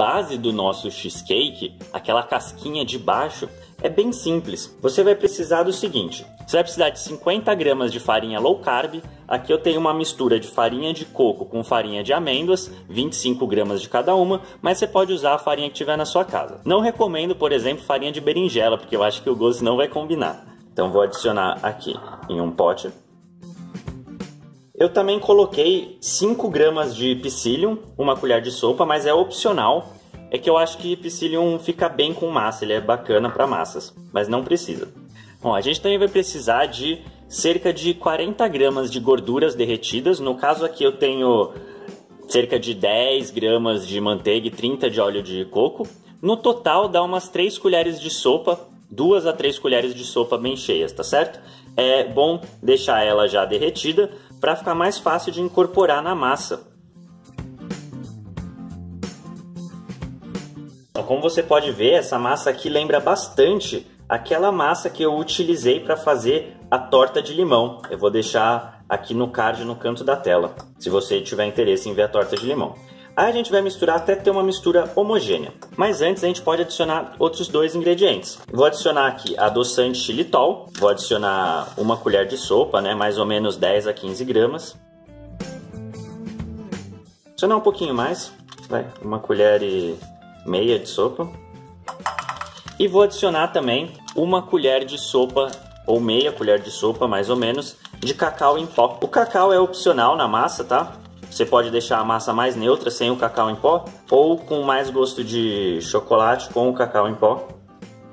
base do nosso cheesecake, aquela casquinha de baixo, é bem simples. Você vai precisar do seguinte: você vai precisar de 50 gramas de farinha low carb. Aqui eu tenho uma mistura de farinha de coco com farinha de amêndoas, 25 gramas de cada uma, mas você pode usar a farinha que tiver na sua casa. Não recomendo, por exemplo, farinha de berinjela, porque eu acho que o gosto não vai combinar. Então vou adicionar aqui em um pote. Eu também coloquei 5 gramas de psyllium, uma colher de sopa, mas é opcional. É que eu acho que psyllium fica bem com massa, ele é bacana para massas, mas não precisa. Bom, a gente também vai precisar de cerca de 40 gramas de gorduras derretidas. No caso aqui eu tenho cerca de 10 gramas de manteiga e 30 de óleo de coco. No total dá umas 3 colheres de sopa, 2 a 3 colheres de sopa bem cheias, tá certo? É bom deixar ela já derretida para ficar mais fácil de incorporar na massa. Como você pode ver, essa massa aqui lembra bastante aquela massa que eu utilizei para fazer a torta de limão. Eu vou deixar aqui no card no canto da tela, se você tiver interesse em ver a torta de limão. Aí a gente vai misturar até ter uma mistura homogênea. Mas antes a gente pode adicionar outros 2 ingredientes. Vou adicionar aqui adoçante xilitol. Vou adicionar uma colher de sopa, né, mais ou menos 10 a 15 gramas. Adicionar um pouquinho mais, vai, uma colher e meia de sopa. E vou adicionar também uma colher de sopa, ou meia colher de sopa mais ou menos, de cacau em pó. O cacau é opcional na massa, tá? Você pode deixar a massa mais neutra sem o cacau em pó, ou com mais gosto de chocolate com o cacau em pó.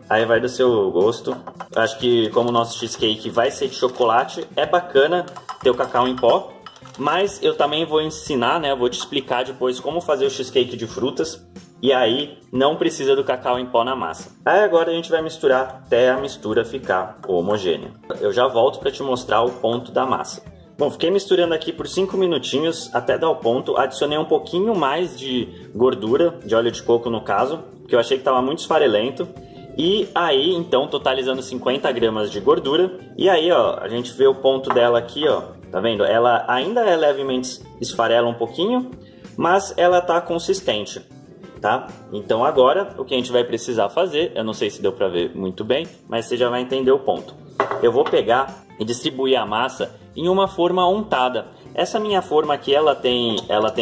Aí vai do seu gosto. Acho que como o nosso cheesecake vai ser de chocolate, é bacana ter o cacau em pó. Mas eu também vou ensinar, né? Eu vou te explicar depois como fazer o cheesecake de frutas. E aí não precisa do cacau em pó na massa. Aí agora a gente vai misturar até a mistura ficar homogênea. Eu já volto para te mostrar o ponto da massa. Bom, fiquei misturando aqui por 5 minutinhos até dar o ponto. Adicionei um pouquinho mais de gordura, de óleo de coco no caso, porque eu achei que estava muito esfarelento. E aí, então, totalizando 50 gramas de gordura. E aí, ó, a gente vê o ponto dela aqui, ó. Tá vendo? Ela ainda é levemente esfarela um pouquinho, mas ela tá consistente. Tá? Então agora o que a gente vai precisar fazer, eu não sei se deu para ver muito bem, mas você já vai entender o ponto. Eu vou pegar e distribuir a massa em uma forma untada. Essa minha forma aqui, ela tem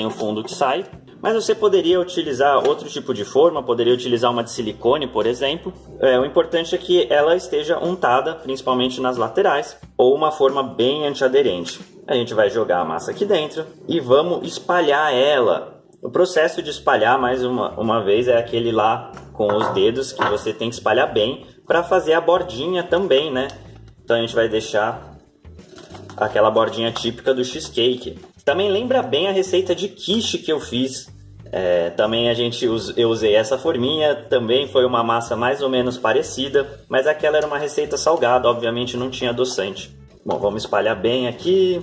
o fundo que sai, mas você poderia utilizar outro tipo de forma, poderia utilizar uma de silicone, por exemplo. O importante é que ela esteja untada, principalmente nas laterais, ou uma forma bem antiaderente. A gente vai jogar a massa aqui dentro e vamos espalhar ela. O processo de espalhar, mais uma vez, é aquele lá com os dedos que você tem que espalhar bem para fazer a bordinha também, né? Então a gente vai deixar aquela bordinha típica do cheesecake. Também lembra bem a receita de quiche que eu fiz. Também eu usei essa forminha, também foi uma massa mais ou menos parecida, mas aquela era uma receita salgada, obviamente não tinha adoçante. Bom, vamos espalhar bem aqui.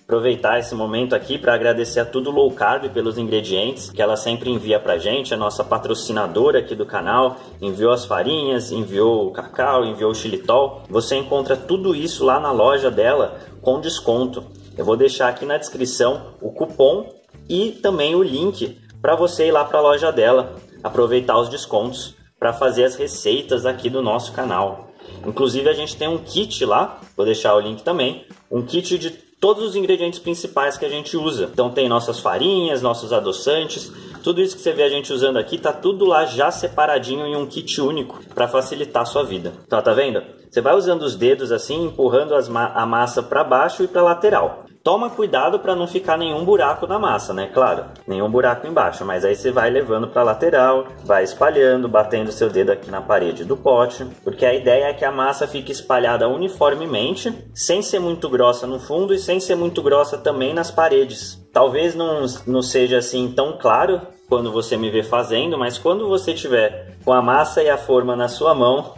Aproveitar esse momento aqui para agradecer a Tudo Low Carb pelos ingredientes que ela sempre envia pra gente, a nossa patrocinadora aqui do canal, enviou as farinhas, enviou o cacau, enviou o xilitol. Você encontra tudo isso lá na loja dela com desconto. Eu vou deixar aqui na descrição o cupom e também o link para você ir lá para a loja dela, aproveitar os descontos para fazer as receitas aqui do nosso canal. Inclusive a gente tem um kit lá, vou deixar o link também, um kit de todos os ingredientes principais que a gente usa. Então tem nossas farinhas, nossos adoçantes, tudo isso que você vê a gente usando aqui, tá tudo lá já separadinho em um kit único para facilitar a sua vida. Então, tá vendo? Você vai usando os dedos assim, empurrando a massa para baixo e para lateral. Toma cuidado para não ficar nenhum buraco na massa, né? Claro, nenhum buraco embaixo, mas aí você vai levando para lateral, vai espalhando, batendo seu dedo aqui na parede do pote, porque a ideia é que a massa fique espalhada uniformemente, sem ser muito grossa no fundo e sem ser muito grossa também nas paredes. Talvez não seja assim tão claro quando você me vê fazendo, mas quando você tiver com a massa e a forma na sua mão,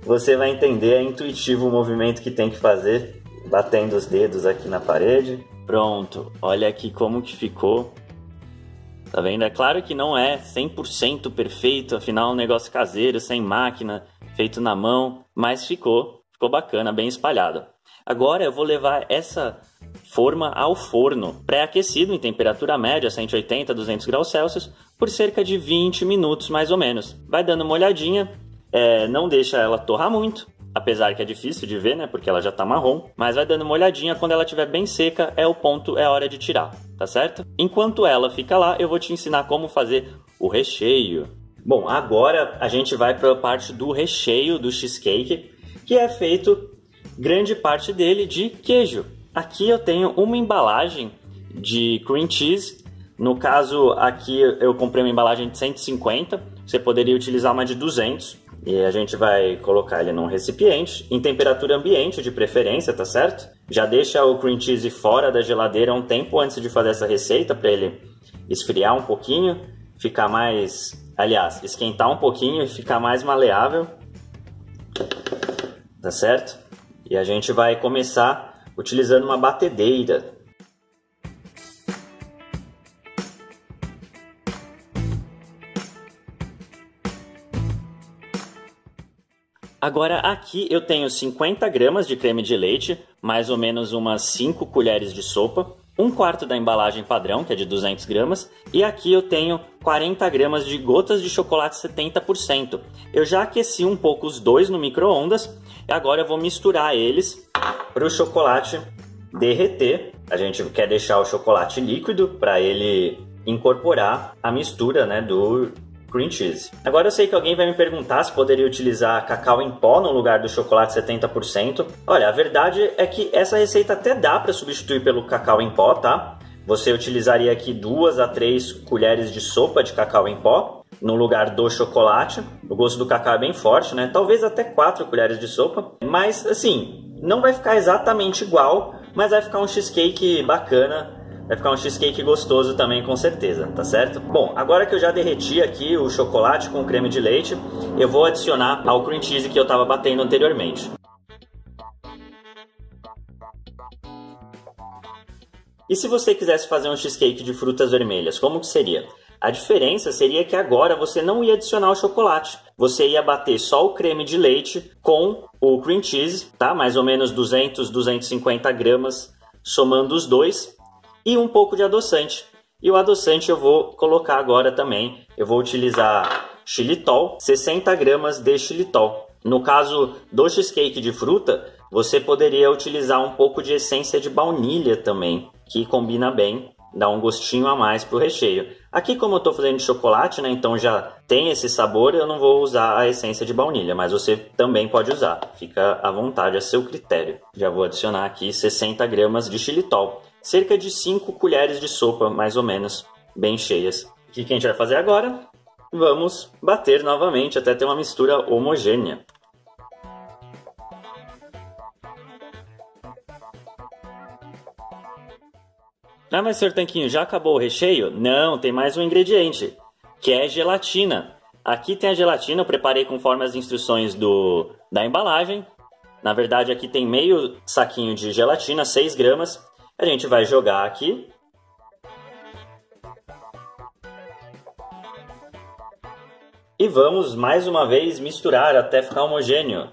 você vai entender, é intuitivo o movimento que tem que fazer, batendo os dedos aqui na parede. Pronto, olha aqui como que ficou. Tá vendo? É claro que não é 100% perfeito, afinal é um negócio caseiro, sem máquina, feito na mão, mas ficou bacana, bem espalhado. Agora eu vou levar essa forma ao forno, pré-aquecido em temperatura média, 180 a 200 graus Celsius, por cerca de 20 minutos mais ou menos. Vai dando uma olhadinha, não deixa ela torrar muito, apesar que é difícil de ver, né, porque ela já está marrom, mas vai dando uma olhadinha, quando ela estiver bem seca, é a hora de tirar, tá certo? Enquanto ela fica lá, eu vou te ensinar como fazer o recheio. Bom, agora a gente vai para a parte do recheio do cheesecake, que é feito, grande parte dele, de queijo. Aqui eu tenho uma embalagem de cream cheese. No caso, aqui eu comprei uma embalagem de 150. Você poderia utilizar uma de 200. E a gente vai colocar ele num recipiente, em temperatura ambiente de preferência, tá certo? Já deixa o cream cheese fora da geladeira um tempo antes de fazer essa receita, para ele esfriar um pouquinho, ficar mais... Aliás, esquentar um pouquinho e ficar mais maleável. Tá certo? E a gente vai começar utilizando uma batedeira. Agora aqui eu tenho 50 gramas de creme de leite, mais ou menos umas 5 colheres de sopa, 1/4 da embalagem padrão, que é de 200 gramas, e aqui eu tenho 40 gramas de gotas de chocolate 70%. Eu já aqueci um pouco os dois no micro-ondas, e agora eu vou misturar eles para o chocolate derreter. A gente quer deixar o chocolate líquido para ele incorporar a mistura, né, do cream cheese. Agora eu sei que alguém vai me perguntar se poderia utilizar cacau em pó no lugar do chocolate 70%. Olha, a verdade é que essa receita até dá para substituir pelo cacau em pó, tá? Você utilizaria aqui 2 a 3 colheres de sopa de cacau em pó no lugar do chocolate. O gosto do cacau é bem forte, né? Talvez até 4 colheres de sopa. Mas, assim, não vai ficar exatamente igual, mas vai ficar um cheesecake bacana. Vai ficar um cheesecake gostoso também, com certeza, tá certo? Bom, agora que eu já derreti aqui o chocolate com creme de leite, eu vou adicionar ao cream cheese que eu estava batendo anteriormente. E se você quisesse fazer um cheesecake de frutas vermelhas, como que seria? A diferença seria que agora você não ia adicionar o chocolate. Você ia bater só o creme de leite com o cream cheese, tá? Mais ou menos 200, 250 gramas, somando os dois. E um pouco de adoçante. E o adoçante eu vou colocar agora também. Eu vou utilizar xilitol, 60 gramas de xilitol. No caso do cheesecake de fruta, você poderia utilizar um pouco de essência de baunilha também, que combina bem, dá um gostinho a mais para o recheio. Aqui, como eu estou fazendo de chocolate, né, então já tem esse sabor, eu não vou usar a essência de baunilha, mas você também pode usar. Fica à vontade, a seu critério. Já vou adicionar aqui 60 gramas de xilitol. Cerca de 5 colheres de sopa, mais ou menos, bem cheias. O que a gente vai fazer agora? Vamos bater novamente até ter uma mistura homogênea. Ah, mas Sr. Tanquinho, já acabou o recheio? Não, tem mais um ingrediente, que é gelatina. Aqui tem a gelatina, eu preparei conforme as instruções da embalagem. Na verdade, aqui tem meio saquinho de gelatina, 6 gramas. A gente vai jogar aqui. E vamos mais uma vez misturar até ficar homogêneo.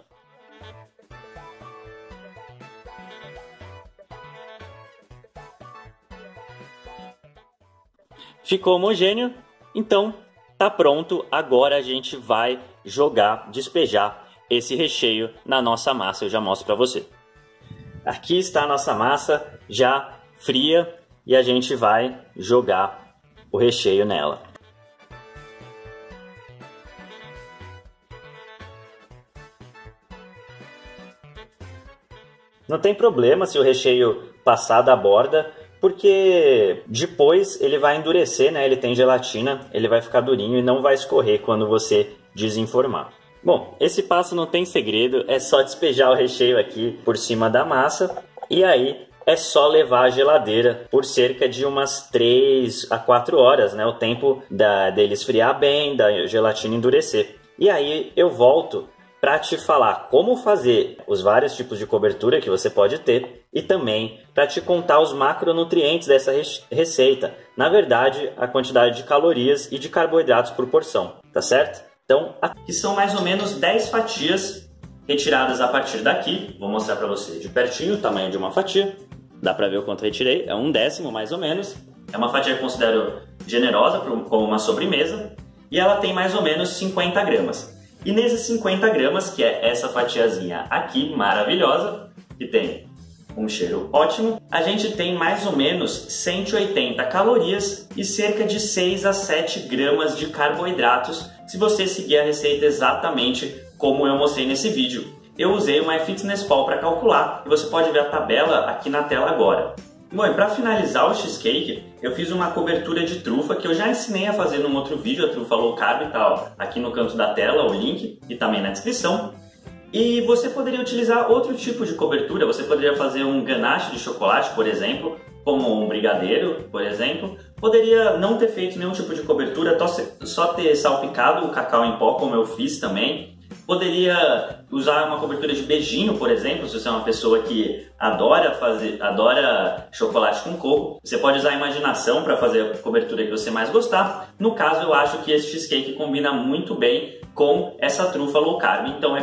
Ficou homogêneo? Então tá pronto. Agora a gente vai despejar esse recheio na nossa massa. Eu já mostro para você. Aqui está a nossa massa já fria e a gente vai jogar o recheio nela. Não tem problema se o recheio passar da borda, porque depois ele vai endurecer, né? Ele tem gelatina, ele vai ficar durinho e não vai escorrer quando você desenformar. Bom, esse passo não tem segredo, é só despejar o recheio aqui por cima da massa e aí é só levar à geladeira por cerca de umas 3 a 4 horas, né? O tempo dele esfriar bem, da gelatina endurecer. E aí eu volto para te falar como fazer os vários tipos de cobertura que você pode ter e também para te contar os macronutrientes dessa receita. Na verdade, a quantidade de calorias e de carboidratos por porção, tá certo? Então, aqui são mais ou menos 10 fatias retiradas a partir daqui. Vou mostrar para você de pertinho o tamanho de uma fatia. Dá pra ver o quanto eu retirei, é 1/10 mais ou menos. É uma fatia que eu considero generosa como uma sobremesa. E ela tem mais ou menos 50 gramas. E nesses 50 gramas, que é essa fatiazinha aqui, maravilhosa, que tem um cheiro ótimo, a gente tem mais ou menos 180 calorias e cerca de 6 a 7 gramas de carboidratos, se você seguir a receita exatamente como eu mostrei nesse vídeo. Eu usei o MyFitnessPal para calcular e você pode ver a tabela aqui na tela agora. Bom, e para finalizar o cheesecake, eu fiz uma cobertura de trufa que eu já ensinei a fazer num outro vídeo, a trufa low carb e tal, aqui no canto da tela, o link, e também na descrição. E você poderia utilizar outro tipo de cobertura, você poderia fazer um ganache de chocolate, por exemplo, como um brigadeiro, por exemplo. Poderia não ter feito nenhum tipo de cobertura, só ter salpicado o cacau em pó, como eu fiz também. Poderia usar uma cobertura de beijinho, por exemplo, se você é uma pessoa que adora chocolate com coco. Você pode usar a imaginação para fazer a cobertura que você mais gostar. No caso, eu acho que esse cheesecake combina muito bem com essa trufa low carb, então